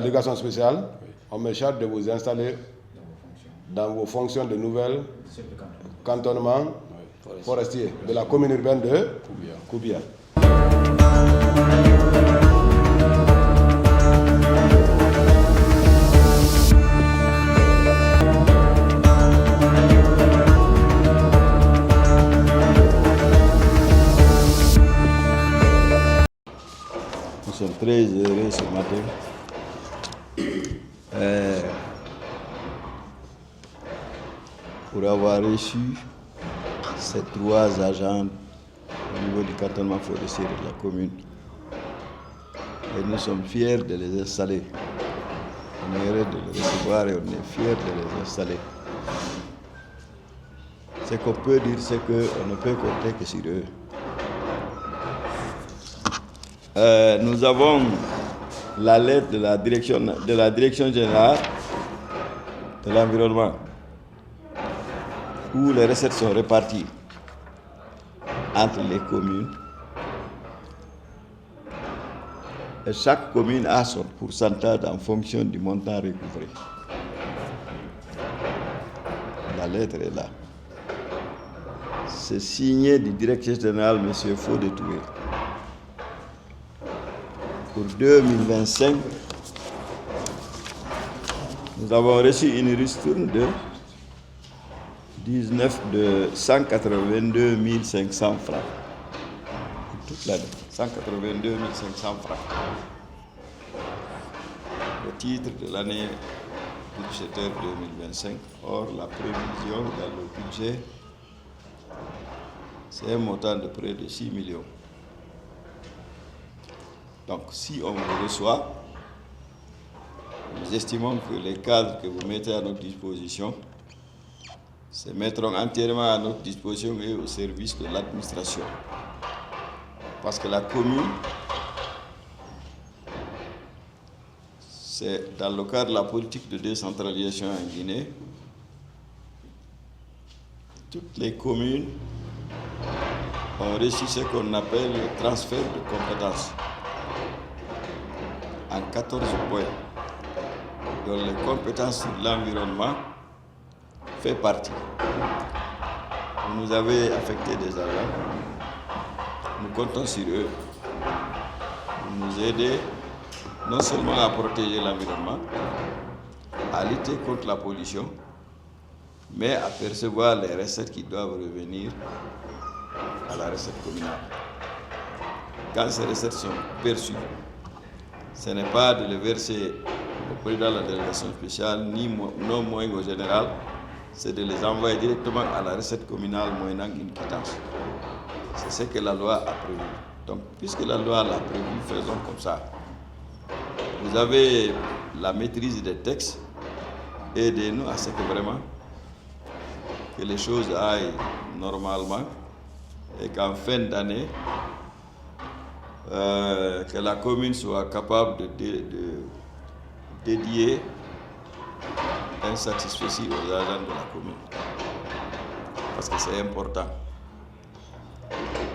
délégation spéciale, on me charge de vous installer dans vos fonctions de nouvelles cantonnement forestier de la commune urbaine de Koubia. Nous sommes très heureux ce matin pour avoir reçu ces 3 agents au niveau du cantonnement forestier de la commune. Et nous sommes fiers de les installer. On est heureux de les recevoir et on est fiers de les installer. Ce qu'on peut dire, c'est qu'on ne peut compter que sur eux. Nous avons la lettre de la direction générale de l'environnement où les recettes sont réparties entre les communes. Et chaque commune a son pourcentage en fonction du montant recouvré. La lettre est là. C'est signé du directeur général, M. Fodé Touré. Pour 2025, nous avons reçu une ristourne de 182 500 francs. Toute l'année, 182 500 francs. Le titre de l'année budgétaire 2025. Or, la prévision dans le budget, c'est un montant de près de 6 millions. Donc, si on vous reçoit, nous estimons que les cadres que vous mettez à notre disposition se mettront entièrement à notre disposition et au service de l'administration. Parce que la commune, c'est dans le cadre de la politique de décentralisation en Guinée, toutes les communes ont reçu ce qu'on appelle le transfert de compétences en 14 points, dont les compétences sur l'environnement fait partie. Vous nous avez affecté des agents, nous comptons sur eux pour nous aider non seulement à protéger l'environnement, à lutter contre la pollution, mais à percevoir les recettes qui doivent revenir à la recette communale. Quand ces recettes sont perçues, ce n'est pas de les verser au président de la délégation spéciale, ni non moins au général, c'est de les envoyer directement à la recette communale moyennant une quittance. C'est ce que la loi a prévu. Donc, puisque la loi l'a prévu, faisons comme ça. Vous avez la maîtrise des textes, aidez-nous à ce que vraiment que les choses aillent normalement et qu'en fin d'année, que la commune soit capable de dédier un satisfecit aux agents de la commune. Parce que c'est important.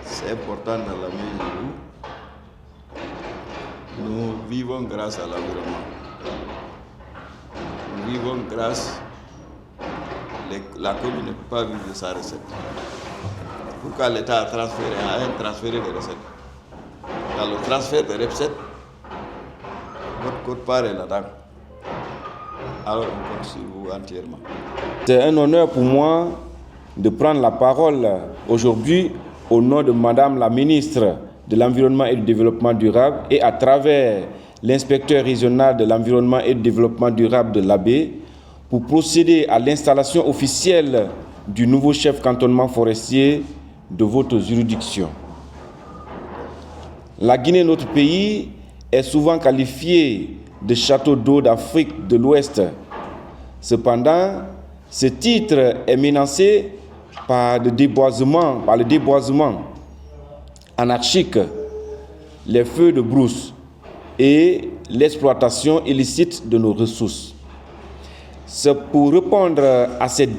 C'est important dans la mesure où nous vivons grâce à l'environnement. Nous vivons grâce... La commune ne peut pas vivre de sa recette. Pourquoi l'État a transféré des recettes? Dans le transfert des recettes, votre quote-part est là-dedans. Alors on compte sur vous entièrement. C'est un honneur pour moi de prendre la parole aujourd'hui au nom de Madame la ministre de l'Environnement et du Développement durable et à travers l'inspecteur régional de l'Environnement et du Développement durable de l'Abbé pour procéder à l'installation officielle du nouveau chef cantonnement forestier de votre juridiction. La Guinée, notre pays, est souvent qualifiée de château d'eau d'Afrique de l'Ouest. Cependant, ce titre est menacé par le déboisement anarchique, les feux de brousse et l'exploitation illicite de nos ressources. C'est pour répondre à ces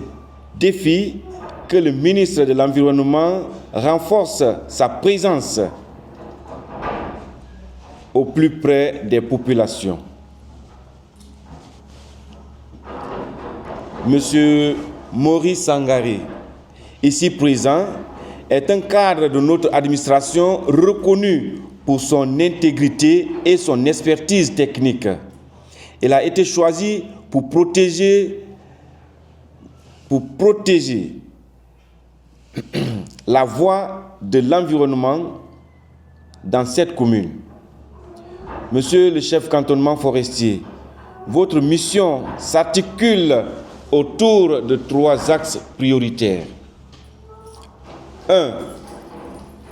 défis que le ministre de l'Environnement renforce sa présence au plus près des populations. M. Maurice Sangaré, ici présent, est un cadre de notre administration reconnu pour son intégrité et son expertise technique. Il a été choisi pour protéger la voie de l'environnement dans cette commune. Monsieur le chef cantonnement forestier, votre mission s'articule autour de 3 axes prioritaires. 1.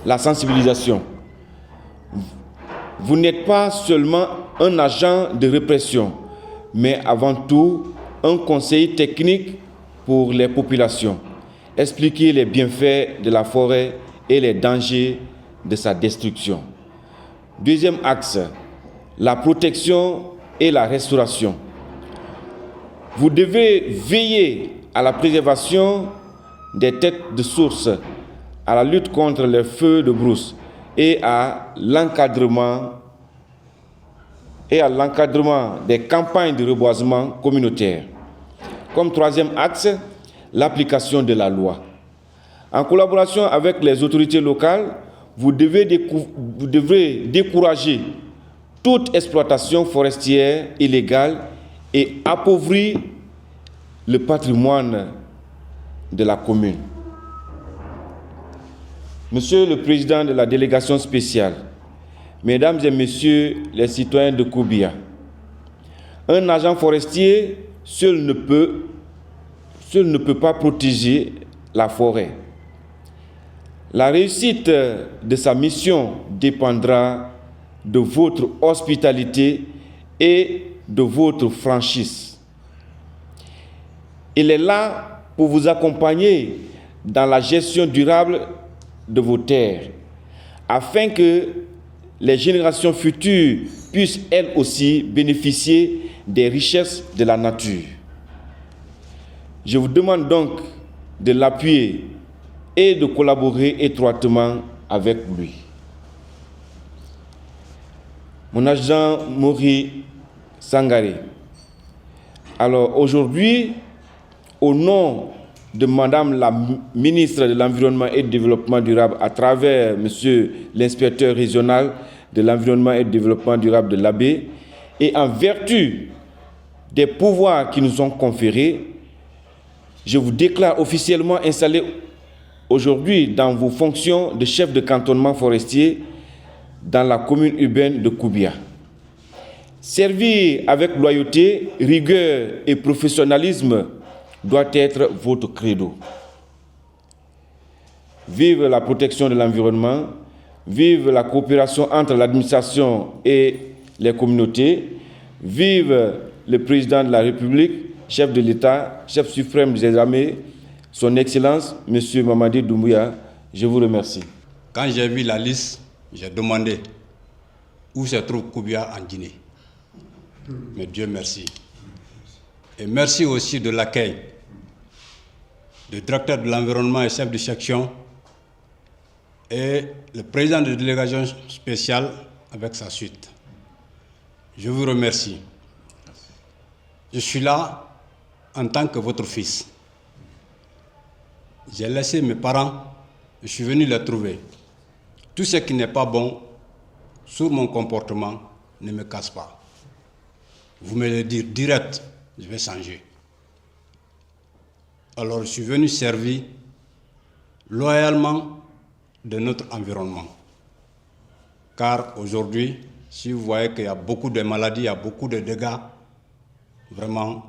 La sensibilisation. Vous n'êtes pas seulement un agent de répression, mais avant tout un conseiller technique pour les populations. Expliquer les bienfaits de la forêt et les dangers de sa destruction. 2e axe, la protection et la restauration. Vous devez veiller à la préservation des têtes de source, à la lutte contre les feux de brousse et à l'encadrement des campagnes de reboisement communautaire. Comme 3e axe, l'application de la loi. En collaboration avec les autorités locales, vous devrez décourager toute exploitation forestière illégale et appauvrir le patrimoine de la commune. Monsieur le Président de la délégation spéciale, Mesdames et Messieurs les citoyens de Koubia, un agent forestier seul ne peut pas protéger la forêt. La réussite de sa mission dépendra de votre hospitalité et de votre franchise. Il est là pour vous accompagner dans la gestion durable de vos terres, afin que les générations futures puissent elles aussi bénéficier des richesses de la nature. Je vous demande donc de l'appuyer et de collaborer étroitement avec lui. Mon agent Maurice Sangaré. Alors aujourd'hui, au nom de Madame la ministre de l'Environnement et du Développement durable, à travers Monsieur l'inspecteur régional de l'Environnement et du Développement durable de l'Abbé, et en vertu des pouvoirs qui nous sont conférés, je vous déclare officiellement installé aujourd'hui dans vos fonctions de chef de cantonnement forestier dans la commune urbaine de Koubia. Servir avec loyauté, rigueur et professionnalisme doit être votre credo. Vive la protection de l'environnement, vive la coopération entre l'administration et les communautés, vive le président de la République, chef de l'État, chef suprême des armées, son Excellence, M. Mamadi Doumbouya. Je vous remercie. Quand j'ai vu la liste, j'ai demandé où se trouve Koubia en Guinée. Mais Dieu merci. Et merci aussi de l'accueil du directeur de l'environnement et chef de section et le président de la délégation spéciale avec sa suite. Je vous remercie. Je suis là en tant que votre fils. J'ai laissé mes parents, je suis venu les trouver. Tout ce qui n'est pas bon sur mon comportement ne me casse pas. Vous me le dites direct, je vais changer. Alors je suis venu servir loyalement de notre environnement. Car aujourd'hui, si vous voyez qu'il y a beaucoup de maladies, il y a beaucoup de dégâts, vraiment,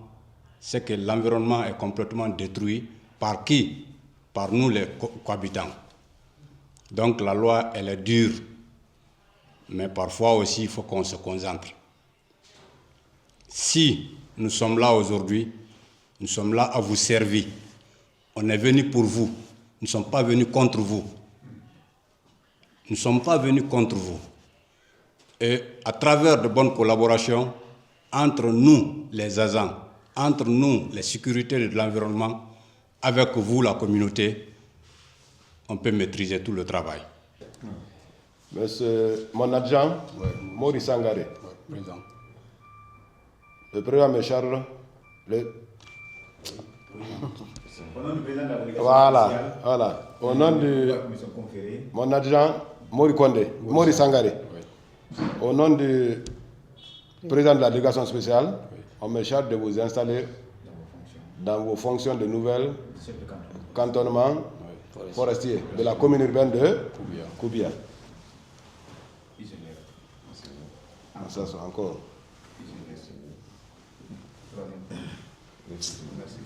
c'est que l'environnement est complètement détruit. Par qui? Par nous les cohabitants. Donc la loi, elle est dure. Mais parfois aussi, il faut qu'on se concentre. Si nous sommes là aujourd'hui, nous sommes là à vous servir. On est venu pour vous. Nous ne sommes pas venus contre vous. Nous ne sommes pas venus contre vous. Et à travers de bonnes collaborations entre nous, les agents, entre nous, les sécurités de l'environnement, avec vous, la communauté, on peut maîtriser tout le travail. Monsieur mon adjoint, Maurice Sangaré. Président. Le président me charge Au nom du président de la délégation Voilà, spéciale, voilà. Au nom de qui me sont conférés, mon adjoint Mori Kondé, Mori Sangaré. Au nom du président de la délégation spéciale, on me charge de vous installer dans vos fonctions de nouvelles chef de canton. cantonnement forestier de la commune urbaine de Koubia. Ça, c'est encore. Troisième. Merci.